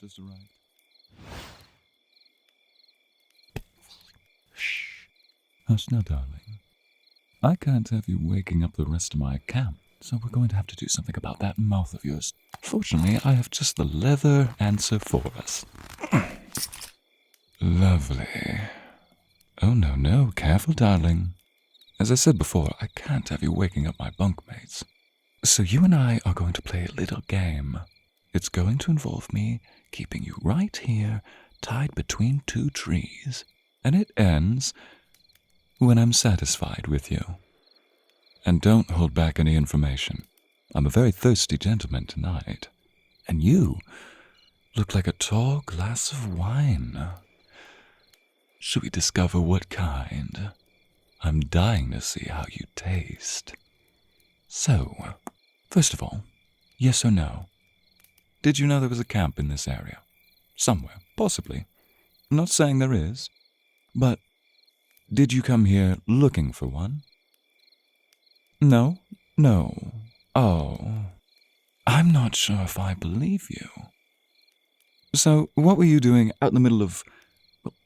just arrived. Hush now, darling. I can't have you waking up the rest of my camp, so we're going to have to do something about that mouth of yours. Fortunately, I have just the leather answer for us. Lovely. Oh, no, careful, darling. As I said before, I can't have you waking up my bunkmates. So you and I are going to play a little game. It's going to involve me keeping you right here, tied between two trees. And it ends when I'm satisfied with you. And don't hold back any information. I'm a very thirsty gentleman tonight. And you look like a tall glass of wine. Should we discover what kind? I'm dying to see how you taste. So, first of all, yes or no? Did you know there was a camp in this area? Somewhere, possibly. I'm not saying there is, but did you come here looking for one? No? Oh, I'm not sure if I believe you. So, what were you doing out in the middle of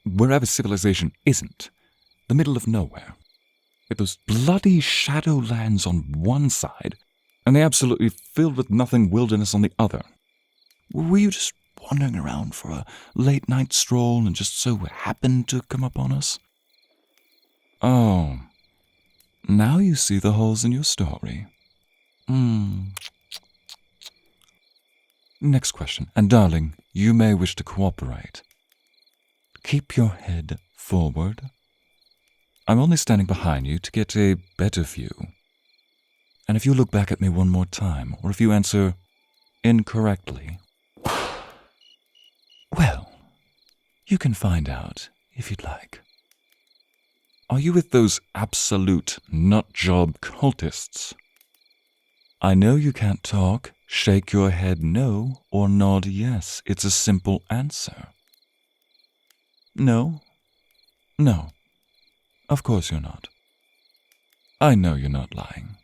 wherever civilization isn't? The middle of nowhere? With those bloody shadowlands on one side, and the absolutely filled with nothing wilderness on the other. Were you just wandering around for a late-night stroll and just so happened to come upon us? Oh, now you see the holes in your story. Next question, and darling, you may wish to cooperate. Keep your head forward. I'm only standing behind you to get a better view. And if you look back at me one more time, or if you answer incorrectly, well, you can find out if you'd like. Are you with those absolute nutjob cultists? I know you can't talk. Shake your head no or nod yes. It's a simple answer. No. Of course you're not. I know you're not lying.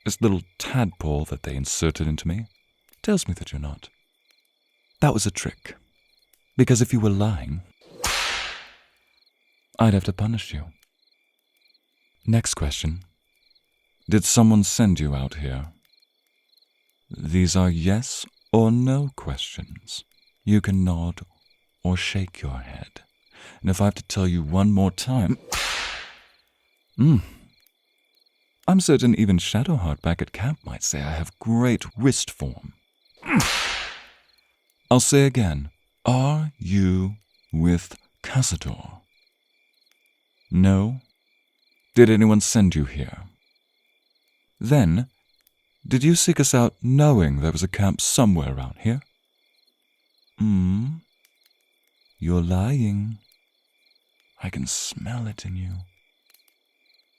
This little tadpole that they inserted into me tells me that you're not. That was a trick. Because if you were lying, I'd have to punish you. Next question. Did someone send you out here? These are yes or no questions. You can nod or shake your head. And if I have to tell you one more time... I'm certain even Shadowheart back at camp might say I have great wrist form. I'll say again, are you with Cazador? No? Did anyone send you here? Then, did you seek us out knowing there was a camp somewhere around here? You're lying. I can smell it in you.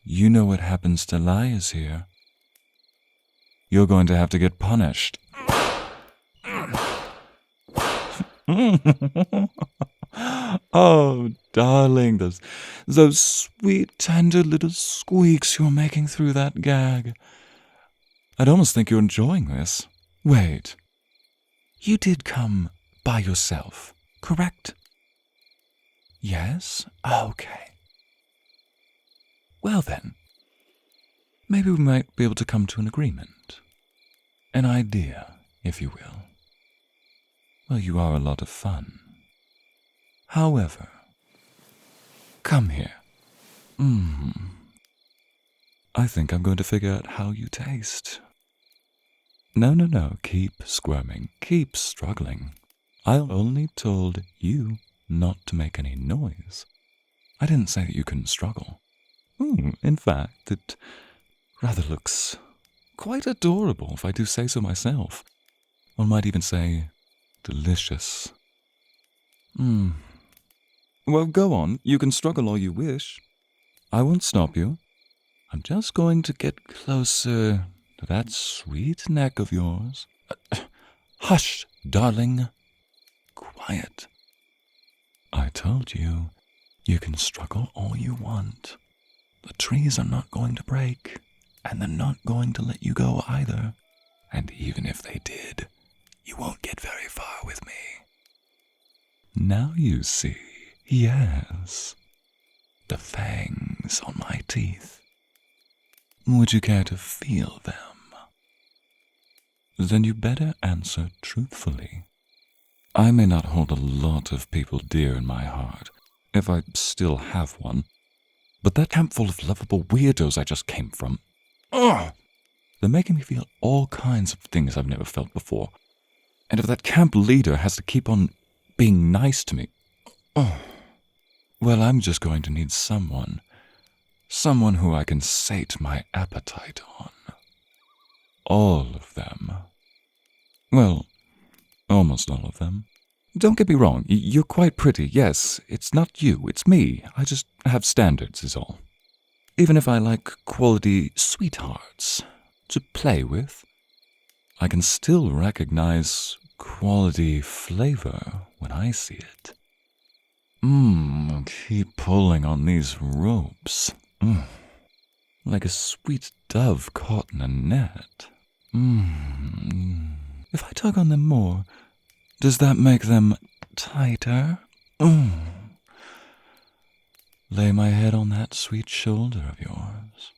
You know what happens to liars here. You're going to have to get punished. Oh, darling, those sweet, tender little squeaks you're making through that gag. I'd almost think you're enjoying this. Wait. You did come by yourself, correct? Yes? Okay. Well then, maybe we might be able to come to an agreement. An idea, if you will. Well, you are a lot of fun. However, come here. I think I'm going to figure out how you taste. No, keep squirming, keep struggling. I only told you not to make any noise. I didn't say that you couldn't struggle. In fact, it rather looks quite adorable, if I do say so myself. One might even say delicious. Well, go on. You can struggle all you wish. I won't stop you. I'm just going to get closer to that sweet neck of yours. Hush, darling. Quiet. I told you, you can struggle all you want. The trees are not going to break, and they're not going to let you go either. And even if they did, you won't get very far with me. Now you see, yes, the fangs on my teeth. Would you care to feel them? Then you better answer truthfully. I may not hold a lot of people dear in my heart, if I still have one, but that camp full of lovable weirdos I just came from, ugh, they're making me feel all kinds of things I've never felt before. And if that camp leader has to keep on being nice to me, well, I'm just going to need someone who I can sate my appetite on. All of them. Well, almost all of them. Don't get me wrong, you're quite pretty, yes. It's not you, it's me. I just have standards, is all. Even if I like quality sweethearts to play with, I can still recognize quality flavor when I see it. Keep pulling on these ropes. Like a sweet dove caught in a net. If I tug on them more, does that make them tighter? Lay my head on that sweet shoulder of yours.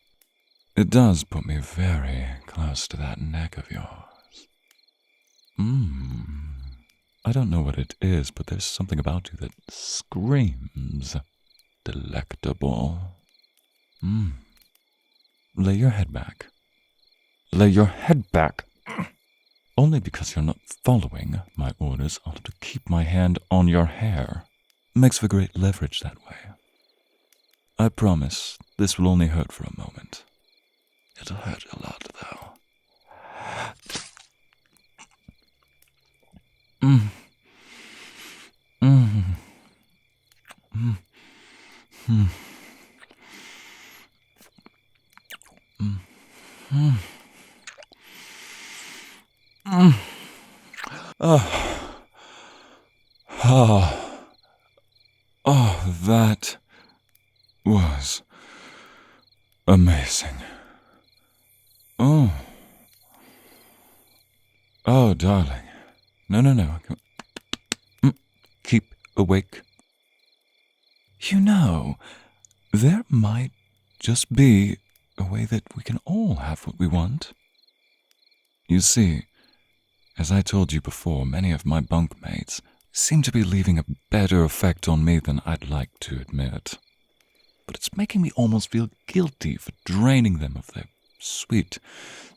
It does put me very close to that neck of yours. I don't know what it is, but there's something about you that screams delectable. Lay your head back. Lay your head back. Only because you're not following my orders, I'll have to keep my hand on your hair. Makes for great leverage that way. I promise this will only hurt for a moment. It'll hurt a lot, though. That was amazing. Oh, darling. No. Keep awake. You know, there might just be a way that we can all have what we want. You see, as I told you before, many of my bunkmates seem to be leaving a better effect on me than I'd like to admit. But it's making me almost feel guilty for draining them of their sweet,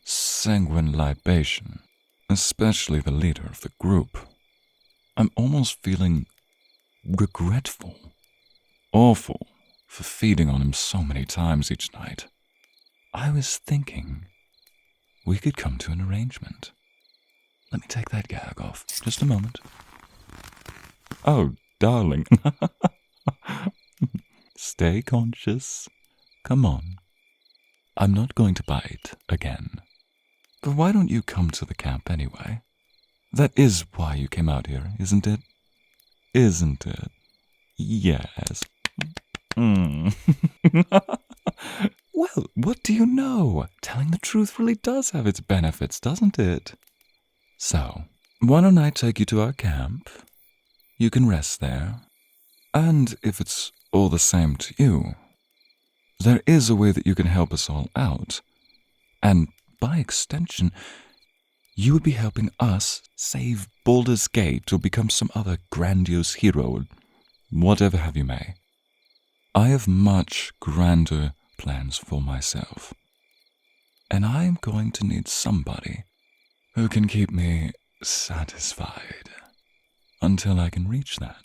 sanguine libation, especially the leader of the group. I'm almost feeling regretful, awful, for feeding on him so many times each night. I was thinking we could come to an arrangement. Let me take that gag off. Just a moment. Oh, darling. Stay conscious. Come on. I'm not going to bite again. But why don't you come to the camp anyway? That is why you came out here, isn't it? Isn't it? Yes. Well, what do you know? Telling the truth really does have its benefits, doesn't it? So, why don't I take you to our camp? You can rest there. And if it's all the same to you, there is a way that you can help us all out. And by extension, you would be helping us save Baldur's Gate or become some other grandiose hero, whatever have you may. I have much grander plans for myself. And I am going to need somebody who can keep me satisfied until I can reach that.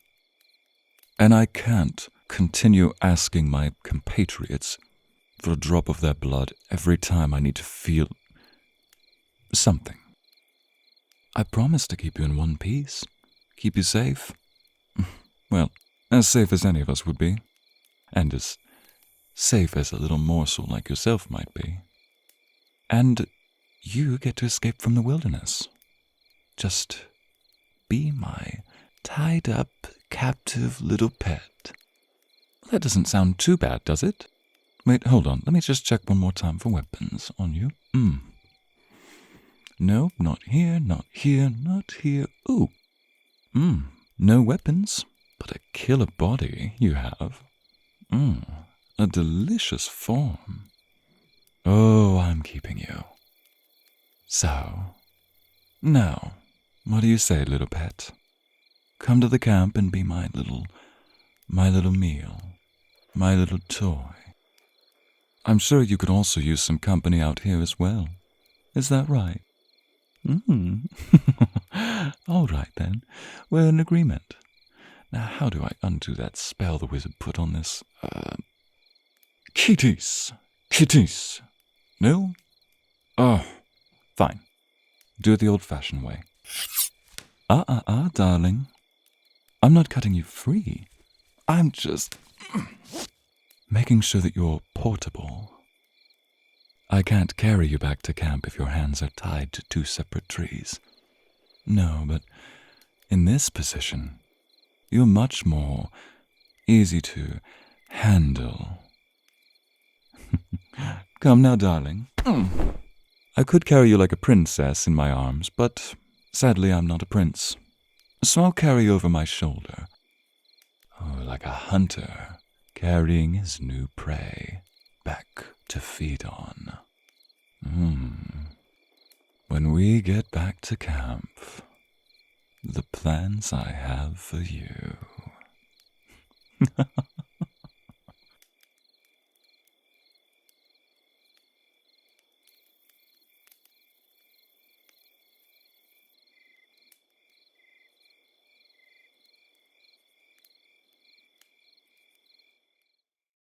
And I can't continue asking my compatriots for a drop of their blood every time I need to feel something. I promise to keep you in one piece, keep you safe. Well, as safe as any of us would be, and as safe as a little morsel like yourself might be. And you get to escape from the wilderness. Just be my tied-up, captive little pet. That doesn't sound too bad, does it? Wait, hold on. Let me just check one more time for weapons on you. No, not here, not here, not here. Ooh. No weapons, but a killer body you have. A delicious form. Oh, I'm keeping you. So, now, what do you say, little pet? Come to the camp and be my little meal, my little toy. I'm sure you could also use some company out here as well. Is that right? All right then, we're in agreement. Now, how do I undo that spell the wizard put on this? Kitties! Kitties! No? Oh, fine. Do it the old-fashioned way. Darling. I'm not cutting you free. I'm just making sure that you're portable. I can't carry you back to camp if your hands are tied to two separate trees. No, but in this position, you're much more easy to handle. Come now, darling. I could carry you like a princess in my arms, but sadly I'm not a prince. So I'll carry you over my shoulder. Oh, like a hunter carrying his new prey back to feed on. When we get back to camp, the plans I have for you.